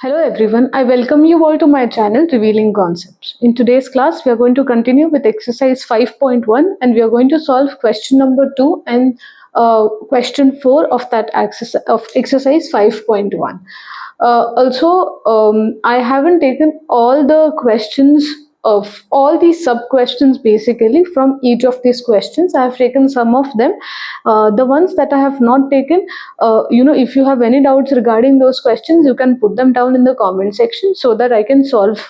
Hello everyone, I welcome you all to my channel Revealing Concepts. In today's class, we are going to continue with exercise 5.1 and we are going to solve question number 2 and question 4 of that exercise 5.1. I haven't taken all the questions of all these sub questions basically from each of these questions. I have taken some of them. The ones that I have not taken, if you have any doubts regarding those questions, you can put them down in the comment section so that I can solve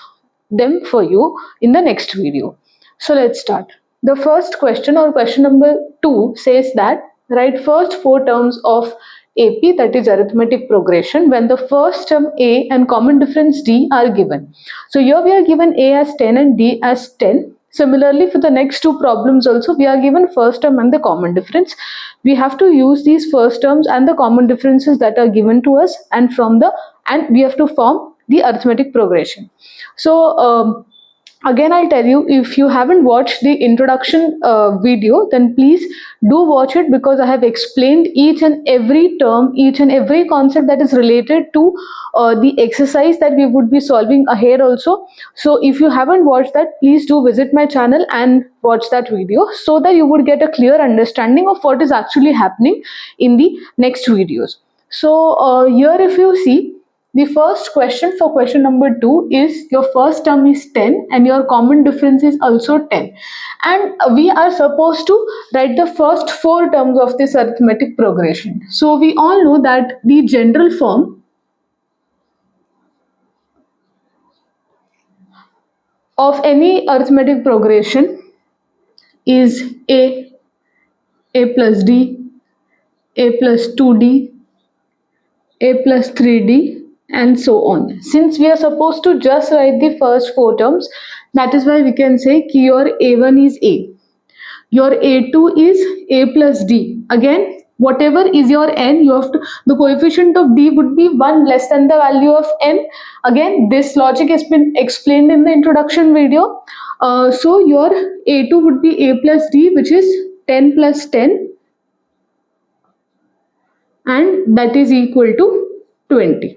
them for you in the next video. So let's start. The first question, or question number 2, says that write first 4 terms of AP, that is arithmetic progression, when the first term A and common difference D are given. So here we are given A as 10 and D as 10. Similarly, for the next 2 problems also, we are given first term and the common difference. We have to use these first terms and the common differences that are given to us, and we have to form the arithmetic progression. So again, I'll tell you, if you haven't watched the introduction video, then please do watch it, because I have explained each and every term, each and every concept that is related to the exercise that we would be solving ahead also. So if you haven't watched that, please do visit my channel and watch that video so that you would get a clear understanding of what is actually happening in the next videos. So here if you see, the first question for question number 2 is your first term is 10 and your common difference is also 10. And we are supposed to write the first 4 terms of this arithmetic progression. So we all know that the general form of any arithmetic progression is A plus D, A plus 2D, A plus 3D, and so on. Since we are supposed to just write the first 4 terms, that is why we can say ki your A1 is A, your A2 is A plus D. Again, whatever is your n, you have to, the coefficient of D would be 1 less than the value of n. Again, this logic has been explained in the introduction video. So your A2 would be A plus D, which is 10 plus 10, and that is equal to 20.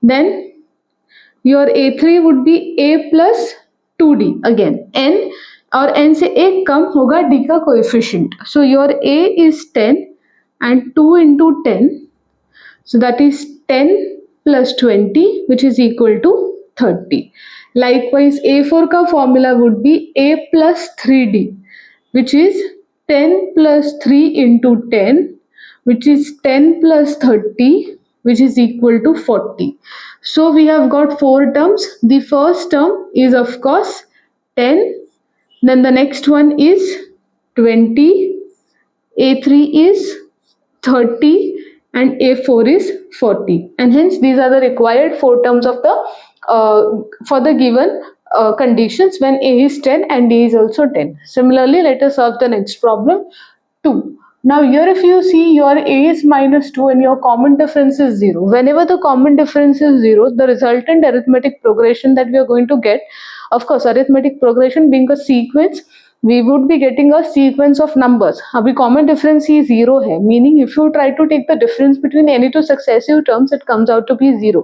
Then your A3 would be A plus 2D. Again, n और n से एक कम होगा d का coefficient. So your A is 10 and 2 into 10. So that is 10 plus 20, which is equal to 30. Likewise, A4 का formula would be A plus 3D, which is 10 plus 3 into 10, which is 10 plus 30, which is equal to 40. So we have got 4 terms. The first term is of course 10. Then the next one is 20. A3 is 30 and A4 is 40. And hence these are the required 4 terms of the for the given conditions when A is 10 and D is also 10. Similarly, let us solve the next problem 2. Now here if you see, your A is minus 2 and your common difference is 0. Whenever the common difference is 0, the resultant arithmetic progression that we are going to get, of course arithmetic progression being a sequence, we would be getting a sequence of numbers. अभी common difference ही 0 है, meaning if you try to take the difference between any 2 successive terms, it comes out to be 0.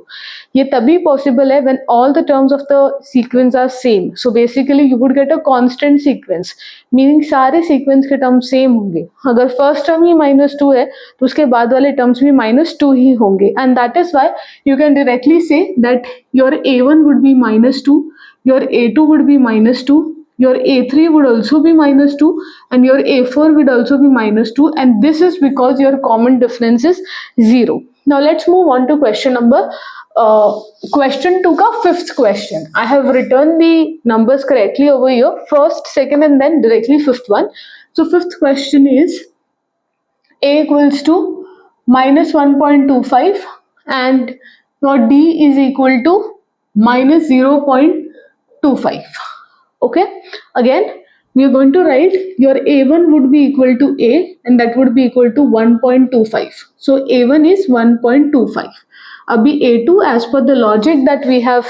ये तभी possible है when all the terms of the sequence are same. So basically you would get a constant sequence, meaning सारे sequence के terms same होंगे. अगर first term ही -2 है, तो उसके बाद वाले terms भी -2 ही होंगे. And that is why you can directly say that your A1 would be -2, your A2 would be -2, your A3 would also be -2, and your A4 would also be -2, and this is because your common difference is 0. Now let's move on to question 2 का 5th question. I have written the numbers correctly over here, first, second, and then directly 5th one. So 5th question is A equals to minus 1.25 and your D is equal to minus 0.25. Okay, again we are going to write your A1 would be equal to A, and that would be equal to 1.25. So A1 is 1.25. Abhi A2, as per the logic that we have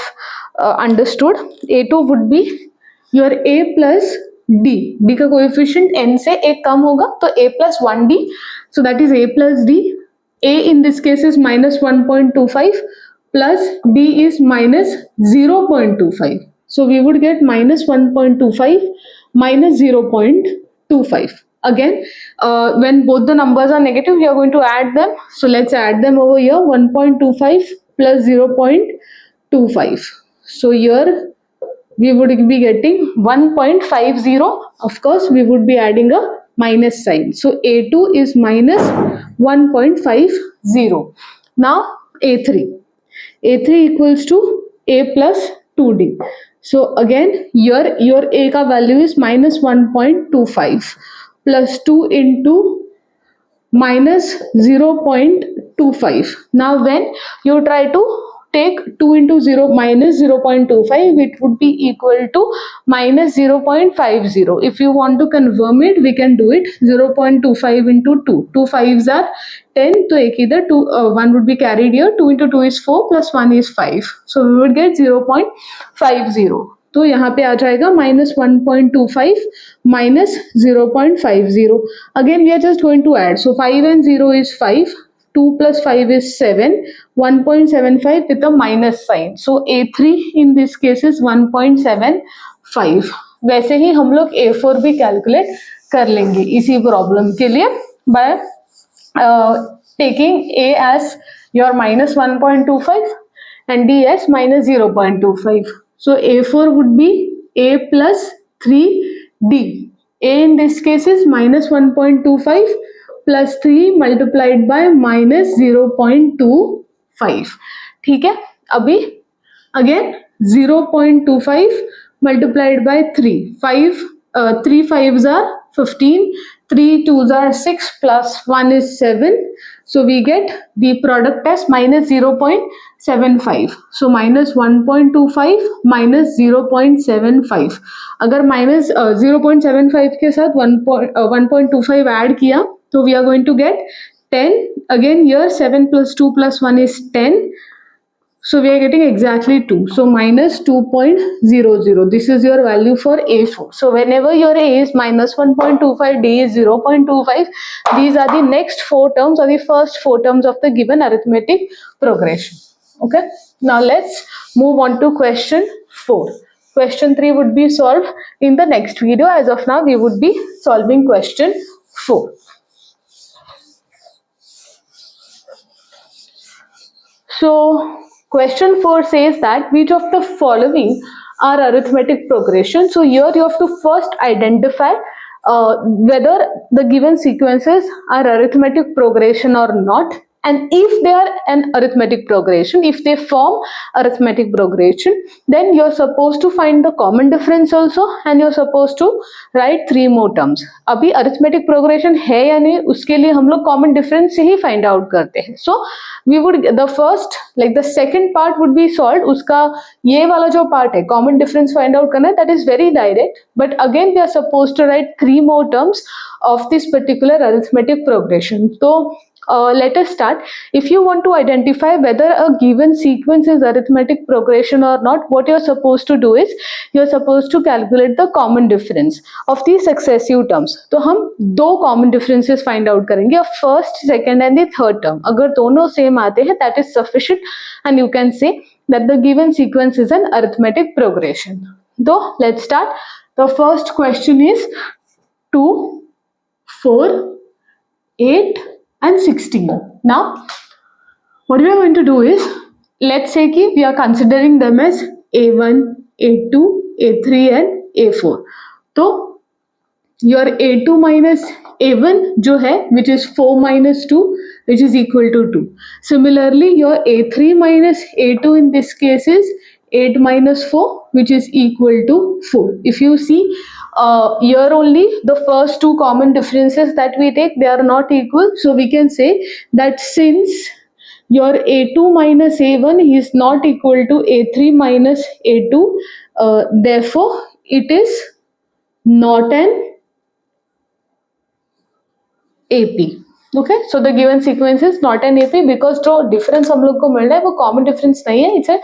understood, A2 would be your A plus D. D का coefficient n से एक कम होगा तो A plus 1D. So that is A plus D. A in this case is minus 1.25 plus D is minus 0.25. So we would get minus 1.25 minus 0.25. Again, when both the numbers are negative, we are going to add them. So let's add them over here. 1.25 plus 0.25. So here we would be getting 1.50. Of course, we would be adding a minus sign. So A2 is minus 1.50. Now A3. A3 equals to A plus 2D. So again, here your A ka value is minus 1.25 plus 2 into minus 0.25. Now when you try to take 2 into 0 minus 0.25, it would be equal to minus 0.50. If you want to confirm it, we can do it. 0.25 into 2. 2 5s are 10. So either 1 would be carried here. 2 into 2 is 4 plus 1 is 5. So we would get 0.50. तो यहाँ पे आ जाएगा minus 1.25 minus 0.50. Again we are just going to add. So 5 and 0 is 5. 2 plus 5 is 7. 1.75 with a minus sign. So A3 in this case is 1.75. वैसे ही हम लोग A4 भी calculate कर लेंगे इसी प्रॉब्लम के लिए by taking A as your minus 1.25 and D as minus 0.25. So A4 would be A plus 3D. A in this case is minus 1.25 plus 3 multiplied by minus 0.25. ठीक है, अभी again 0.25 multiplied by 3. 3 5s are 15. 3 2s are 6 plus 1 is 7. So we get the product as minus 0.75. So minus 1.25 minus 0.75. अगर minus 0.75 के साथ 1.25 add किया तो we are going to get 10. Again here 7 plus 2 plus 1 is 10. So we are getting exactly 2. So minus 2.00. This is your value for A4. So whenever your A is minus 1.25, D is 0.25, these are the next 4 terms or the first 4 terms of the given arithmetic progression. Okay. Now let's move on to question 4. Question 3 would be solved in the next video. As of now, we would be solving question 4. So question 4 says that which of the following are arithmetic progression. So here you have to first identify whether the given sequences are arithmetic progression or not, and if they are an arithmetic progression, if they form arithmetic progression, then you're supposed to find the common difference also, and you're supposed to write 3 more terms. अभी arithmetic progression है या नहीं उसके लिए हम लोग common difference से ही find out करते हैं. So we would the first like the second part would be solved. उसका ये वाला जो part है common difference find out करना है, that is very direct, but again we are supposed to write 3 more terms of this particular arithmetic progression. So let us start. If you want to identify whether a given sequence is arithmetic progression or not, what you're supposed to do is you're supposed to calculate the common difference of the successive terms. तो हम 2 common differences find out करेंगे, first, second and the third term. अगर दोनों same आते हैं, that is sufficient and you can say that the given sequence is an arithmetic progression. So let's start. The first question is 2, 4, 8 and 16. Now what we are going to do is, let's say कि we are considering them as A1, A2, A3 and A4. तो your A2 minus A1 जो है which is 4 minus 2 which is equal to 2. Similarly your A3 minus A2 in this case is 8 minus 4 which is equal to 4. If you see here only the first 2 common differences that we take, they are not equal. So we can say that since your A2 minus A1 is not equal to A3 minus A2, therefore it is not an AP. Okay, so the given sequence is not an AP because जो difference हम लोग को मिल रहा है वो common difference नहीं है. It's a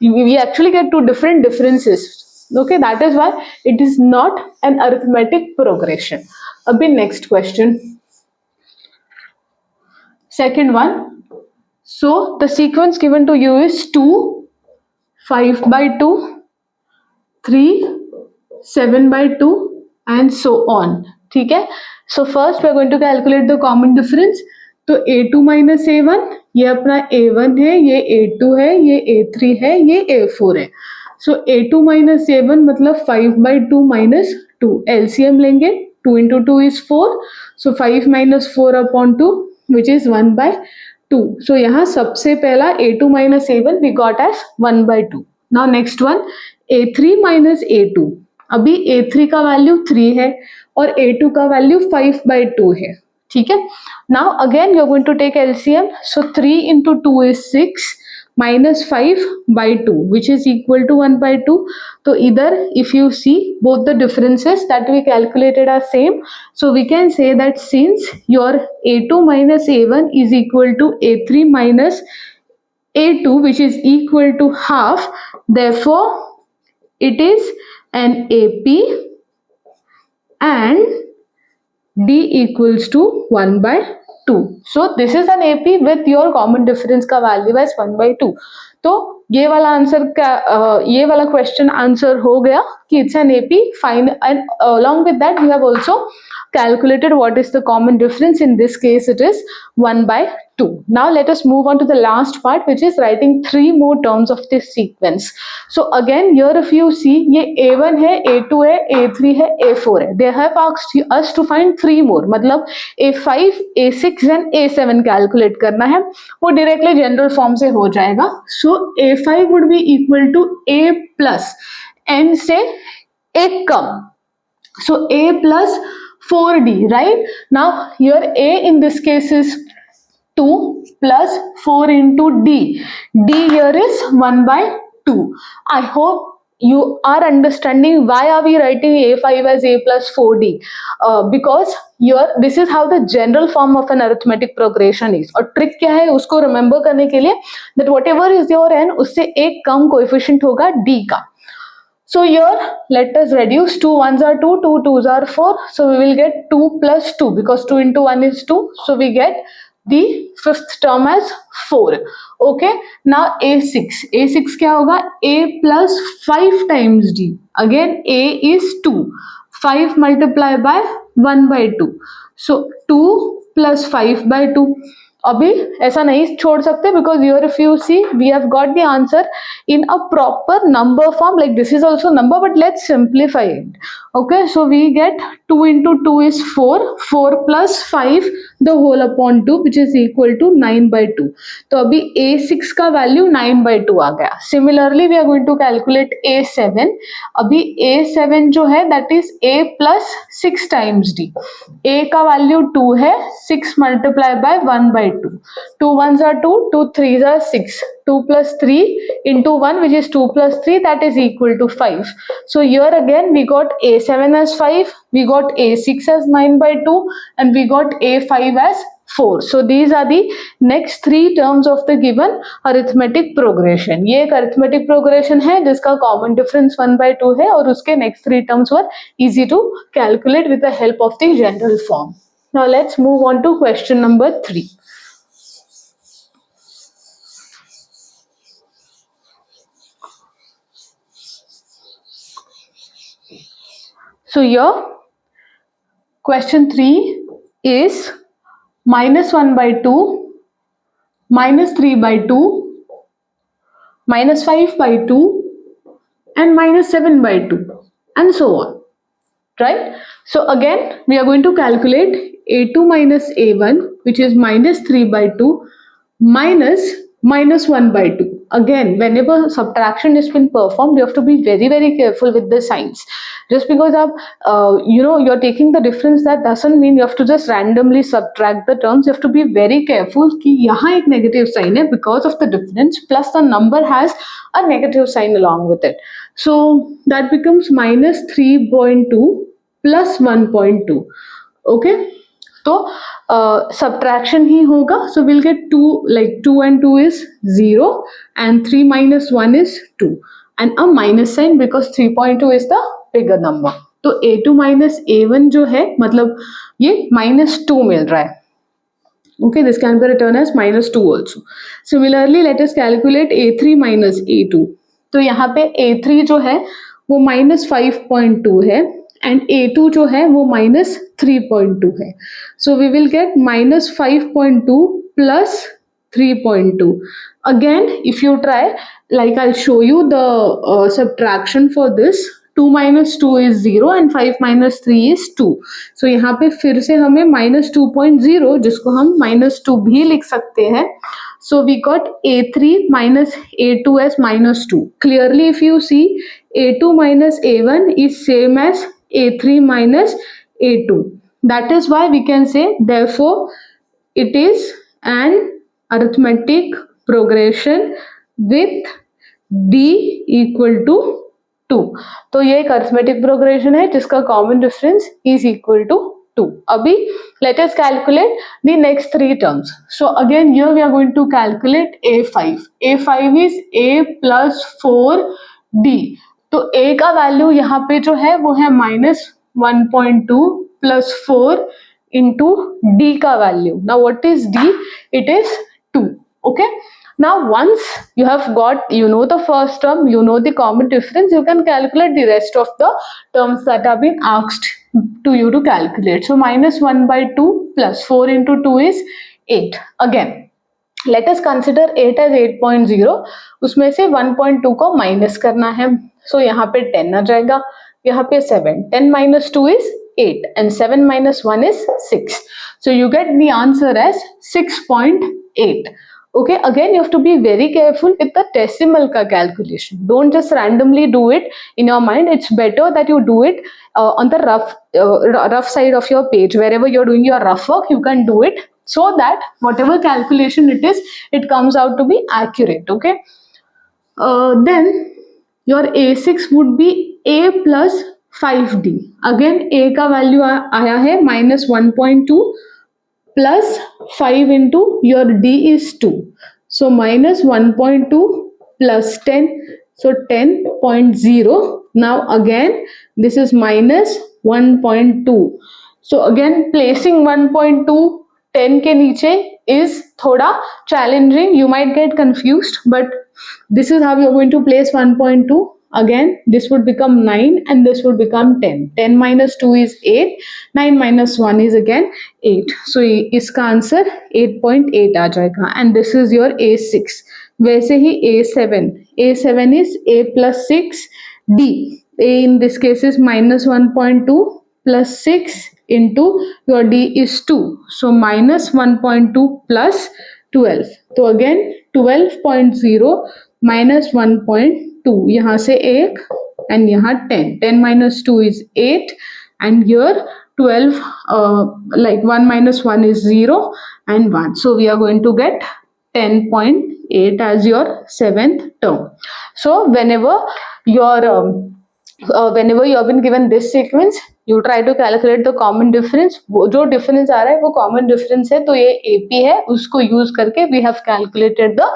we actually get 2 different differences. Okay, that is why it is not an arithmetic progression. Abhi next question. Second one, So the sequence given to you is 2, 5 by 2, 3, 7 by 2 and so on. ठीक है. So first we are going to calculate the common difference. तो a2 minus a1 ये अपना a1 है, ये a2 है, ये a3 है, ये a4 है. So a2 minus a1 मतलब 5 by 2 minus 2. LCM लेंगे. 2 into 2 is 4. So 5 minus 4 upon 2 which is 1 by 2. So यहाँ सबसे पहला a2 minus a1 we got as 1 by 2. Now next one a3 minus a2. अभी a3 का value 3 है और a2 का वैल्यू 5 by 2 है. ठीक है. Now again you are going to take LCM. So 3 into 2 is 6 minus 5 by 2 which is equal to 1 by 2. So either if you see both the differences that we calculated are same. So we can say that since your a2 minus a1 is equal to a3 minus a2 which is equal to half, therefore it is an AP and D equals to 1 by 2. So this is an AP with your common difference का value as 1 by 2. तो ये वाला answer का ये वाला question answer हो गया कि it's an AP. Fine. And along with that we have also calculated what is the common difference. In this case it is 1 by 2. Now let us move on to the last part which is writing 3 more terms of this sequence. So again here if you see ये a1 है, a2 है, a3 है, a4 है. They have asked us to find 3 more. मतलब a5, a6 and a7 calculate करना है. वो directly general form से हो जाएगा. So a5 would be equal to a plus n से एक कम. So a plus 4d, right? Now here a in this case is 2 plus 4 into d. D here is 1 by 2. I hope you are understanding why are we writing a5 as a plus 4d. Because here this is how the general form of an arithmetic progression is. और trick क्या है उसको remember करने के लिए that whatever is your n उससे एक कम coefficient होगा d का. So here let us reduce. 2 1s are 2, 2 2s are 4. So we will get 2 plus 2 because 2 into 1 is 2. So we get the fifth term as 4. Okay. Now a6. a6 क्या होगा? a plus 5 times d. Again a is 2. 5 multiplied by 1 by 2. So 2 plus 5 by 2. अभी ऐसा नहीं छोड़ सकते because here if you see we have got the answer in a proper number form. Like this is also number but let's simplify it. Okay, so we get 2 into 2 is 4. 4 plus 5 the whole upon 2 which is equal to 9 by 2. तो अभी a6 का value 9 by 2 आ गया. Similarly we are going to calculate a7. अभी a7 जो है that is a plus 6 times d. a का value 2 है. 6 multiplied by 1 by 2. 2 1s are 2, 2 3s are 6. 2 plus 3 into 1 which is 2 plus 3 that is equal to 5. So here again we got a7 as 5, we got a6 as 9 by 2 and we got a5 as 4. So these are the next 3 terms of the given arithmetic progression. ये एक arithmetic progression है जिसका common difference 1 by 2 है और उसके next 3 terms were easy to calculate with the help of the general form. Now let's move on to question number 3. So here question 3 is minus 1 by 2, minus 3 by 2, minus 5 by 2 and minus 7 by 2 and so on, right? So again we are going to calculate a2 minus a1 which is minus 3 by 2 minus 1 by 2. Again whenever subtraction has been performed you have to be very careful with the signs. Just because आप you're taking the difference that doesn't mean you have to just randomly subtract the terms. You have to be very careful कि यहाँ एक negative sign है because of the difference plus the number has a negative sign along with it. So that becomes minus 3.2 plus 1.2. Okay. तो subtraction ही होगा. So we'll get 2 like 2 and 2 is 0 and 3 minus 1 is 2 and a minus sign because 3.2 is the bigger number. तो a2 minus a1 जो है मतलब ये minus 2 मिल रहा है. Okay, this can be written as -2 also. Similarly, let us calculate A3 minus A2. तो यहाँ पे A3 जो है वो -5.2 है एंड A2 जो है वो -3.2 है. So we will get -5.2 plus 3.2. Again, if you try, like I'll show you the subtraction for this. 2 minus 2 is 0 and 5 minus 3 is 2. So यहाँ पे फिर से हमें -2.0 जिसको हम -2 भी लिख सकते हैं. So we got A3 minus A2 as -2. Clearly, if you see, A2 minus A1 is same as A3 minus A2. That is why we can say, therefore, it is an arithmetic progression with D equal to 2. तो ये एक arithmetic progression है जिसका common difference is equal to 2. अभी let us calculate the next 3 terms. So again here we are going to calculate A5. A5 इज A plus 4D. तो A का value यहाँ पे जो है वो है -1.2 plus 4 into D का value. Now what is D? It is 2. Okay. Now once you have got, you know the first term, you know the common difference, you can calculate the rest of the terms that have been asked to you to calculate. So -1/2 plus 4 into 2 is 8. Again, let us consider 8 as 8.0. उसमें से 1.2 को minus करना है. So यहाँ पे 10 आ जाएगा, यहाँ पे 7. 10 minus 2 is 8 and 7 minus 1 is 6. So you get the answer as 6.8. Okay, again you have to be very careful with the decimal ka calculation. Don't just randomly do it in your mind. It's better that you do it on the rough side of your page. Wherever you're doing your rough work, you can do it so that whatever calculation it is, it comes out to be accurate. Okay, then your A6 would be A plus 5D. Again A का value आया है -1.2 plus 5 into your D is 2. So -1.2 plus 10. So 10.0. Now again this is -1.2. So again placing 1.2 10 के नीचे is थोड़ा challenging. You might get confused, but this is how you're going to place 1.2. Again, this would become 9 and this would become 10. 10 minus 2 is 8. 9 minus 1 is again 8. So, इसका answer 8.8 आ जाएगा. And this is your A6. वैसे ही A7. A7 is A plus 6 D. A in this case is -1.2 plus 6 into your D is 2. So, -1.2 plus 12. तो again 12.0 minus 1.2. यहाँ से 1 and यहाँ 10. 10 minus 2 is 8 and here 12, like 1 minus 1 is 0 and 1. So we are going to get 10.8 as your 7th term. So whenever you have been given this sequence, you try to calculate the common difference. वो जो difference आ रहा है वो common difference है, तो ये AP है, उसको use करके we have calculated the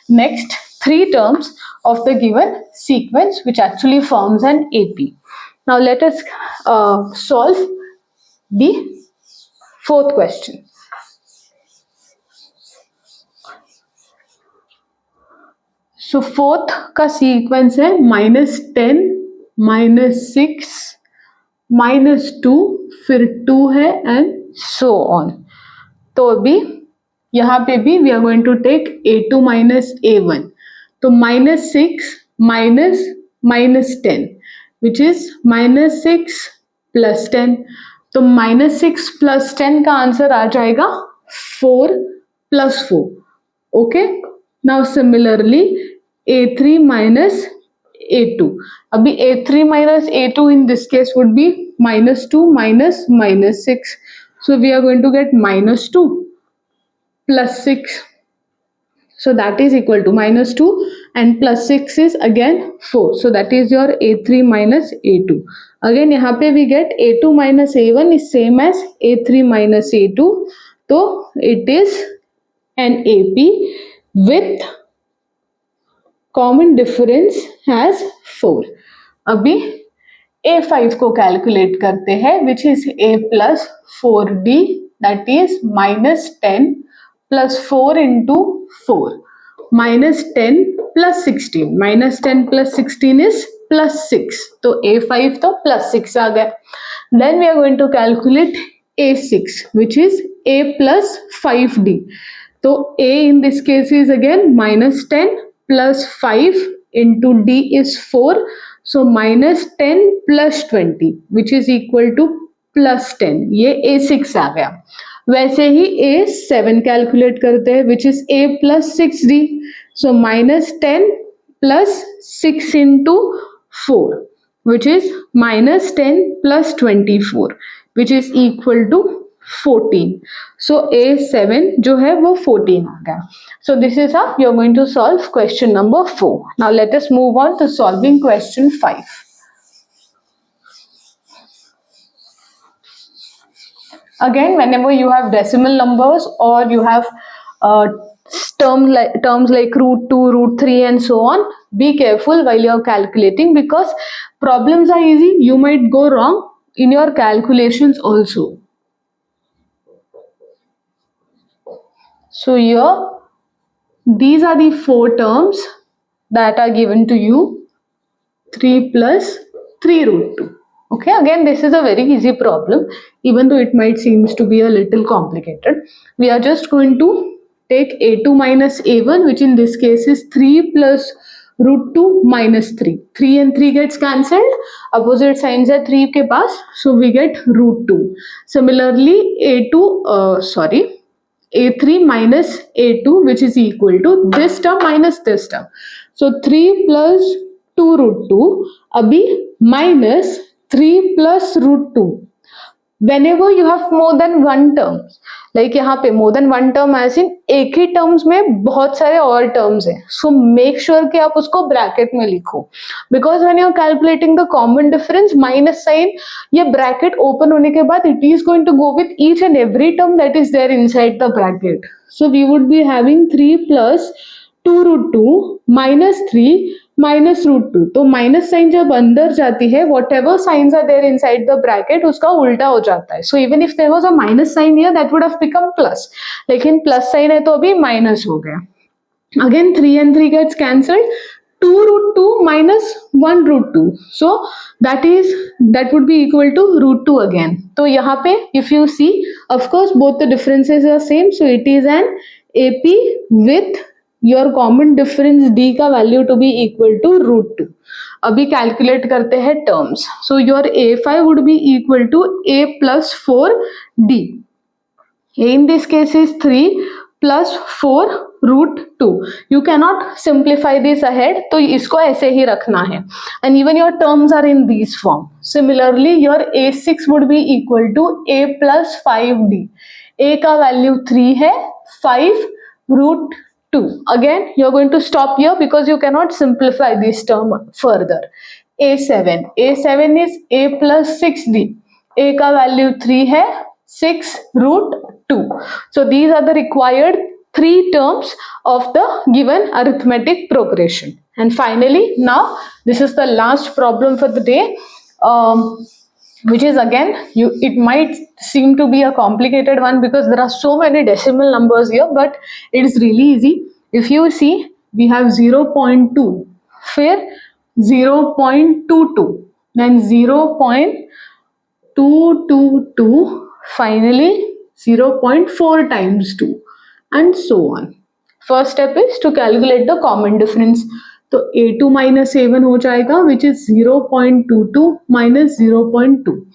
next 3 terms of the given sequence, which actually forms an AP. Now let us solve the 4th question. So 4th का sequence है -10, -6, -2, फिर 2 है and so on. तो अभी यहाँ पे भी we are going to take A2 minus A1. तो -6 minus -10, which is -6 plus 10. तो -6 plus 10 का आंसर आ जाएगा 4 plus 4. Okay. Now similarly A3 minus A2. अभी A3 minus A2 in this case would be -2 minus -6. So we are going to get -2 plus 6. So that is equal to -2 and plus 6 is again 4. So that is your A3 minus A2. Again यहाँ पे we get A2 minus A1 is same as A3 minus A2. So it is an AP with common difference as 4. अभी A5 को calculate करते हैं, which is A plus 4D, that is -10 plus 4 into 4 minus 10 plus 16. Minus 10 plus 16 is plus 6. तो A5 तो plus 6 आ गया. Then we are going to calculate A6, which is A plus 5D. तो A in this case is again minus 10 plus 5 into D is 4. So minus 10 plus 20, which is equal to plus 10. ये A6 आ गया. वैसे ही A7 calculate करते हैं, which is A plus 6D. So minus 10 plus 6 into 4, which is minus 10 plus 24, which is equal to 14. So A7 जो है वो 14 आ गया. So this is how you are going to solve question number 4. Now let us move on to solving question 5. Again, whenever you have decimal numbers or you have terms like root 2, root 3 and so on, be careful while you are calculating, because problems are easy. You might go wrong in your calculations also. So here, these are the 4 terms that are given to you. 3 plus 3 root 2. Okay, again this is a very easy problem, even though it might seems to be a little complicated. We are just going to take A2 minus A1, which in this case is 3 plus root 2 minus 3. 3 and 3 gets cancelled, opposite signs are 3 के पास, so we get root 2. Similarly A3 minus A2, which is equal to this term minus this term. So 3 plus 2 root 2 अभी minus 3 plus root 2. Whenever you have more than one term, like यहाँ पे more than one term as in एक ही terms में बहुत सारे और terms हैं, so make sure कि आप उसको bracket में लिखो, because when you are calculating the common difference, minus sign ये bracket open होने के बाद it is going to go with each and every term that is there inside the bracket. So we would be having 3 plus 2 root 2 minus 3 minus root 2. तो minus sign जब अंदर जाती है, whatever signs are there inside the bracket उसका उल्टा हो जाता है. So even if there was a minus sign here, that would have become plus, लेकिन प्लस साइन है तो अभी माइनस हो गया. अगेन 3 and 3 gets cancelled. 2 root 2 minus 1 root 2, so that would be equal to root 2 again. तो यहाँ पे if you see, of course both the differences are same, so it is an AP with your common difference D का value to be equal to root 2. अभी calculate करते हैं terms. So your A5 would be equal to A plus 4D. A in this case is 3 plus 4 root 2. You cannot simplify this ahead, तो इसको ऐसे ही रखना है. And even your terms are in this form. Similarly, your A6 would be equal to A plus 5D. A का value 3 है, 5 root 2. Again, you are going to stop here because you cannot simplify this term further. A7. A7 is A plus 6D. A का value 3 है, 6 root 2. So these are the required 3 terms of the given arithmetic progression. And finally, now this is the last problem for the day. Which is again, it might seem to be a complicated one because there are so many decimal numbers here, but it is really easy. If you see, we have 0.2, फिर 0.22, then 0.222, finally 0.4 times 2, and so on. First step is to calculate the common difference. तो A2 minus A1 हो जाएगा, which is 0.22 minus 0.2.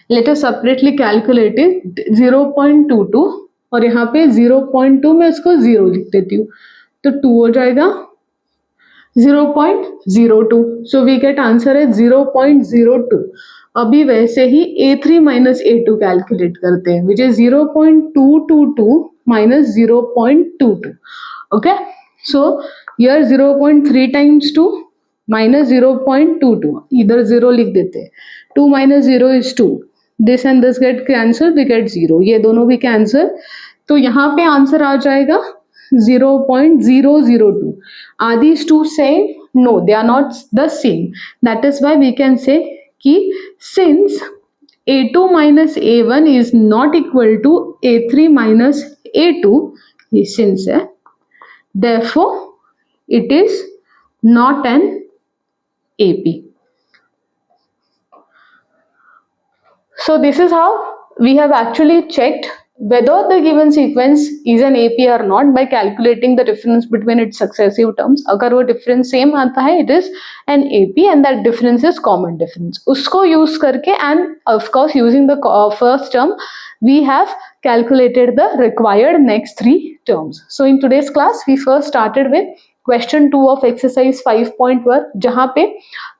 Let us separately calculate it. 0.22 और यहाँ पे 0.2 में उसको 0 लिख देती हूँ, तो 2 हो जाएगा 0.02. So we get answer है 0.02. अभी वैसे ही A3 minus A2 कैलकुलेट करते हैं, which is 0.222 minus 0.22. Okay, so here 0.3 times 2 minus 0.22, इधर 0 लिख देते हैं. 2 minus 0 is 2. This and this get cancelled, we get 0. ये दोनों भी cancel, तो यहाँ पे आंसर आ जाएगा 0.002. Are these two same? No, they are not the same. That is why we can say कि since A2 minus A1 is not equal to A3 minus A2, ये since है, therefore it is not an AP. So this is how we have actually checked whether the given sequence is an AP or not by calculating the difference between its successive terms. अगर वो difference same आता है, it is an AP and that difference is common difference. उसको use करके and of course using the first term, we have calculated the required next three terms. So in today's class, we first started with question 2 of exercise 5.1 जहाँ पे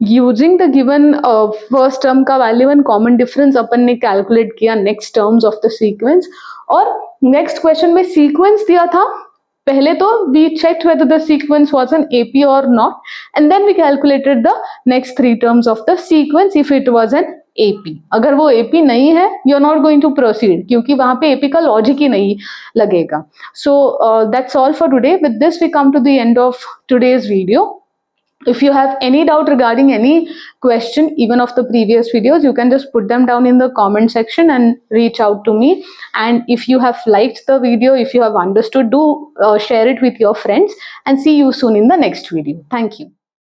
using the given first term का value and common difference अपन ने calculate किया next terms of the sequence. और next question में sequence दिया था. पहले तो we checked whether the sequence was an AP और not and then we calculated the next three terms of the sequence if it was an AP. अगर वो AP नहीं है, you are not going to proceed क्योंकि वहां पे AP का logic ही नहीं लगेगा. So that's all for today. With this we come to the end of today's video. If you have any doubt regarding any question even of the previous videos, you can just put them down in the comment section and reach out to me. And if you have liked the video, if you have understood, do share it with your friends, and see you soon in the next video. Thank you.